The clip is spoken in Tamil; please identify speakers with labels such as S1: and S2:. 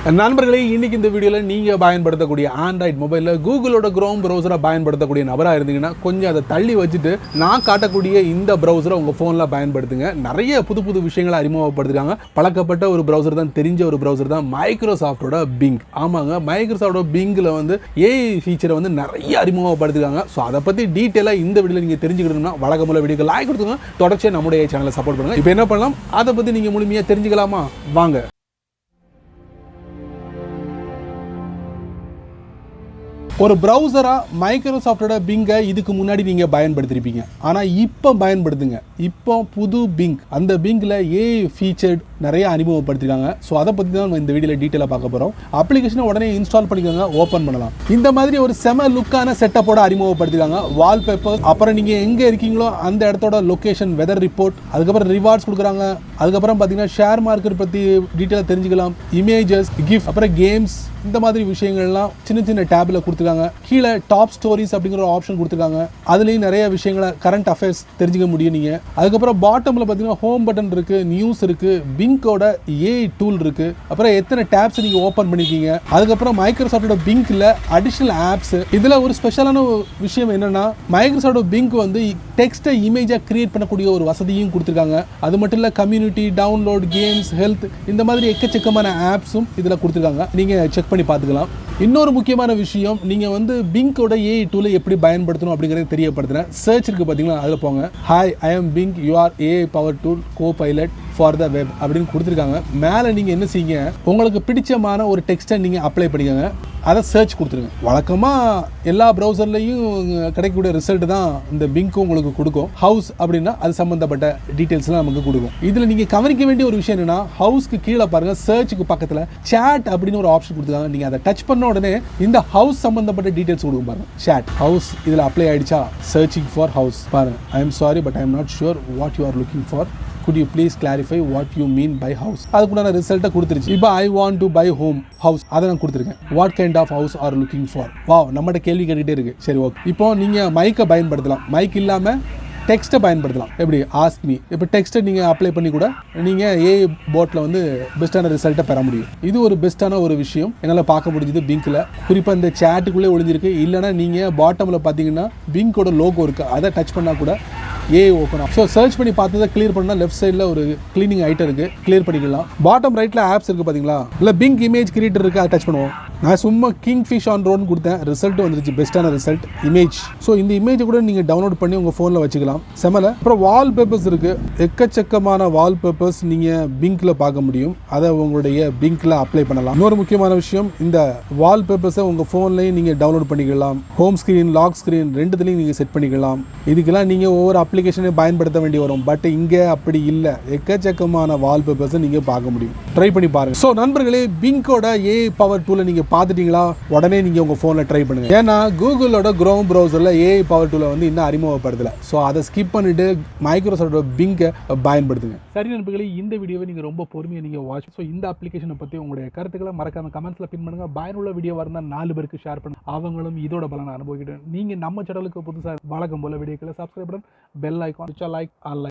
S1: நண்பர்களே, இன்னைக்கு இந்த வீடியோவில் நீங்கள் பயன்படுத்தக்கூடிய ஆண்ட்ராய்ட் மொபைலில் கூகுளோட குரோம் ப்ரௌசரை பயன்படுத்தக்கூடிய நபராக இருந்தீங்கன்னா கொஞ்சம் அதை தள்ளி வச்சுட்டு நான் காட்டக்கூடிய இந்த ப்ரௌசரை உங்கள் ஃபோனில் பயன்படுத்துங்க. நிறைய புது புது விஷயங்களை அறிமுகப்படுத்திருக்காங்க. பழக்கப்பட்ட ஒரு ப்ரௌசர் தான், தெரிஞ்ச ஒரு ப்ரௌசர் தான் மைக்ரோசாஃப்டோட பிங். ஆமாங்க, மைக்ரோசாஃப்டோட பிங்கில் வந்து ஏஐ ஃபீச்சரை வந்து நிறைய அறிமுகப்படுத்திருக்காங்க. ஸோ அதை பற்றி டீட்டெயிலாக இந்த வீடியோவில் நீங்கள் தெரிஞ்சுக்கணும்னா வழக்கமுள்ள வீடியோக்கு லைக் கொடுத்துங்க. தொடர்ச்சியாக நம்முடைய சேனலை சப்போர்ட் பண்ணுங்கள். இப்போ என்ன பண்ணலாம், அதை பற்றி நீங்கள் முழுமையாக தெரிஞ்சுக்கலாமா? வாங்க. ஒரு ப்ரௌசரா மைக்ரோசாஃப்டோட பிங்கை இதுக்கு முன்னாடி நீங்கள் பயன்படுத்திருப்பீங்க. ஆனால் இப்போ பயன்படுத்துங்க. இப்போ புது பிங், அந்த பிங்கில் ஏஐ ஃபீச்சர்ட் நிறைய அறிமுகப்படுத்திருக்காங்க. ஸோ அதை பற்றி தான் நம்ம இந்த வீடியோவில் டீட்டெயிலாக பார்க்க போகிறோம். அப்ளிகேஷனை உடனே இன்ஸ்டால் பண்ணிக்கோங்க, ஓப்பன் பண்ணலாம். இந்த மாதிரி ஒரு செம லுக்கான செட்டப்போட அறிமுகப்படுத்திருக்காங்க. வால்பேப்பர், அப்புறம் நீங்கள் எங்கே இருக்கீங்களோ அந்த இடத்தோட லொக்கேஷன், வெதர் ரிப்போர்ட், அதுக்கப்புறம் ரிவார்ட்ஸ் கொடுக்குறாங்க. அதுக்கப்புறம் பார்த்தீங்கன்னா ஷேர் மார்க்கெட் பற்றி டீட்டெயிலாக தெரிஞ்சுக்கலாம். இமேஜஸ், கிஃப்ட், அப்புறம் கேம்ஸ், இந்த மாதிரி விஷயங்கள்லாம் சின்ன சின்ன டேபில் கொடுத்துருக்காங்க. கீழே டாப் ஸ்டோரிஸ் அப்படிங்கிற ஒரு ஆப்ஷன் கொடுத்துருக்காங்க. அதுலேயும் நிறைய விஷயங்களை, கரண்ட் அஃபேர்ஸ் தெரிஞ்சுக்க முடியும் நீங்கள். அதுக்கப்புறம் பாட்டமில் பார்த்தீங்கன்னா ஹோம் பட்டன் இருக்குது, நியூஸ் இருக்குது, பிங்கோட ஏஐ டூல் இருக்குது, அப்புறம் எத்தனை டேப்ஸ் நீங்கள் ஓப்பன் பண்ணிருக்கீங்க. அதுக்கப்புறம் மைக்ரோசாஃப்டோட பிங்க்ல அடிஷனல் ஆப்ஸ். இதில் ஒரு ஸ்பெஷலான விஷயம் என்னன்னா, மைக்ரோசாஃப்டோட பிங்க் வந்து டெக்ஸ்ட்டை இமேஜாக கிரியேட் பண்ணக்கூடிய ஒரு வசதியும் கொடுத்துருக்காங்க. அது மட்டும் இல்லை, கம்யூனிட்டி, டவுன்லோட், கேம்ஸ், ஹெல்த், இந்த மாதிரி எக்கச்சக்கமான ஆப்ஸும் இதில் கொடுத்துருக்காங்க. நீங்கள் செக் பண்ணி பார்த்துக்கலாம். இன்னொரு முக்கியமான விஷயம், நீங்கள் வந்து பிங்கோட ஏஐ டூலை எப்படி பயன்படுத்தணும் அப்படிங்கிறத தெரியப்படுத்துகிறேன். சர்ச் இருக்குது பார்த்தீங்களா, அதில் போங்க. Hi, I am pink, you are AI power tool co pilot for the web அப்படின்னு கொடுத்துருக்காங்க. மேலே நீங்கள் என்ன செய்யுங்க, உங்களுக்கு பிடிச்சமான ஒரு டெக்ஸ்ட்டை நீங்கள் அப்ளை பண்ணிக்கோங்க. அதை சர்ச் கொடுத்துருங்க. வழக்கமாக எல்லா ப்ரௌசர்லையும் கிடைக்கக்கூடிய ரிசல்ட் தான் இந்த பிங்க்கும் உங்களுக்கு கொடுக்கும். ஹவுஸ் அப்படின்னா அது சம்மந்தப்பட்ட டீட்டெயில்ஸ்லாம் நமக்கு கொடுக்கும். இதில் நீங்கள் கவனிக்க வேண்டிய ஒரு விஷயம் என்னன்னா, ஹவுஸ்க்கு கீழே பாருங்கள், சர்ச்சுக்கு பக்கத்தில் சேட் அப்படின்னு ஒரு ஆப்ஷன் கொடுத்துருக்காங்க. நீங்கள் அதை டச் பண்ண உடனே இந்த ஹவுஸ் சம்மந்தப்பட்ட டீட்டெயில்ஸ் கொடுக்கும் பாருங்க. சேட் ஹவுஸ் இதில் அப்ளை ஆயிடுச்சா? சர்ச்சிங் ஃபார் ஹவுஸ் பாருங்க. I am sorry but I am not sure what you are looking for. Could you please clarify what you mean by house? அதுக்குண்டான ரிசல்ட்டை கொடுத்துருச்சு. இப்போ I want to buy home house, அதை நான் கொடுத்துருக்கேன். What kind of house are looking for? Wow, நம்மகிட்ட கேள்வி கேட்டுகிட்டே இருக்கு. சரி, ஓகே. இப்போ நீங்கள் மைக்கை பயன்படுத்தலாம். மைக் இல்லாமல் டெக்ஸ்ட்டை பயன்படுத்தலாம். எப்படி? Ask me. இப்போ டெக்ஸ்ட்டை நீங்கள் அப்ளை பண்ணி கூட நீங்கள் ஏஐ போட்டில் வந்து பெஸ்ட்டான ரிசல்ட்டை பெற முடியும். இது ஒரு பெஸ்ட்டான ஒரு விஷயம் என்னால் பார்க்க முடியுது பிங்கில். குறிப்பாக இந்த சேட்டுக்குள்ளே ஒளிஞ்சிருக்கு. இல்லைனா நீங்கள் பாட்டமில் பார்த்தீங்கன்னா பிங்கோட லோகோ இருக்குது, அதை டச் பண்ணால் கூட ஏஐ ஓப்பன் ஆகும். ஸோ சர்ச் பண்ணி பார்த்ததை கிளியர் பண்ணால் லெஃப்ட் சைடில் ஒரு கிளீனிங் ஐட்டம் இருக்குது, கிளியர் பண்ணிக்கலாம். பாட்டம் ரைட்டில் ஆப்ஸ் இருக்குது பார்த்தீங்களா, இல்லை பிங்க் இமேஜ் கிரியேட்டர் இருக்குது, அதை டச் பண்ணுவோம். நான் சும்மா கிங் ஃபிஷ் ஆன் ரோன் கொடுத்தேன், ரிசல்ட் வந்துருச்சு, பெஸ்ட்டான ரிசல்ட் இமேஜ். ஸோ இந்த இமேஜை கூட நீங்கள் டவுன்லோட் பண்ணி உங்கள் ஃபோனில் வச்சுக்கலாம். செமல. அப்புறம் வால் பேப்பர்ஸ் இருக்குது, எக்கச்சக்கமான வால் பேப்பர்ஸ் நீங்கள் பிங்க்கில் பார்க்க முடியும். அதை உங்களுடைய பிங்க்கில் அப்ளை பண்ணலாம். இன்னொரு முக்கியமான விஷயம், இந்த வால் பேப்பர்ஸை உங்கள் ஃபோன்லேயும் நீங்கள் டவுன்லோட் பண்ணிக்கலாம். ஹோம் ஸ்க்ரீன், லாக் ஸ்க்ரீன் ரெண்டுத்துலையும் நீங்கள் செட் பண்ணிக்கலாம். இதுக்கெல்லாம் நீங்கள் ஒவ்வொரு அப்ளிகேஷனை பயன்படுத்த வேண்டி வரும். பட் இங்கே அப்படி இல்லை, எக்கச்சக்கமான வால் பேப்பர்ஸை நீங்கள் பார்க்க முடியும். ட்ரை பண்ணி பாருங்கள். ஸோ நண்பர்களே, பிங்கோட ஏஐ பவர் டூலை நீங்கள் பார்த்துட்டீங்களா? உடனே நீங்கள் உங்கள் ஃபோனில் ட்ரை பண்ணுங்கள். ஏன்னா கூகுளோட குரோம் ப்ரௌசரில் ஏஐ பவர் டூலை வந்து இன்னும் அறிமுகப்படுத்தலை. ஸோ அதை ஸ்கிப் பண்ணிவிட்டு மைக்ரோசாஃப்டோட பிங்கை பயன்படுத்துங்க. சரி நண்பர்களே, இந்த வீடியோவை நீங்கள் ரொம்ப பொறுமையாக நீங்கள் வாட்ச். ஸோ இந்த அப்ளிகேஷனை பற்றி உங்களுடைய கருத்துக்களை மறக்காம கமெண்ட்ஸில் பின் பண்ணுங்கள். பயனுள்ள வீடியோவாக இருந்தால் 4 பேருக்கு ஷேர் பண்ணுங்க, அவங்களும் இதோட பலனை அனுபவிக்கிட்டு. நீங்கள் நம்ம சேனலுக்கு புதுசாக வழக்கம் போல வீடியோக்களை சப்ஸ்கிரைப் பண்ணி பெல் ஐக்கான் லைக்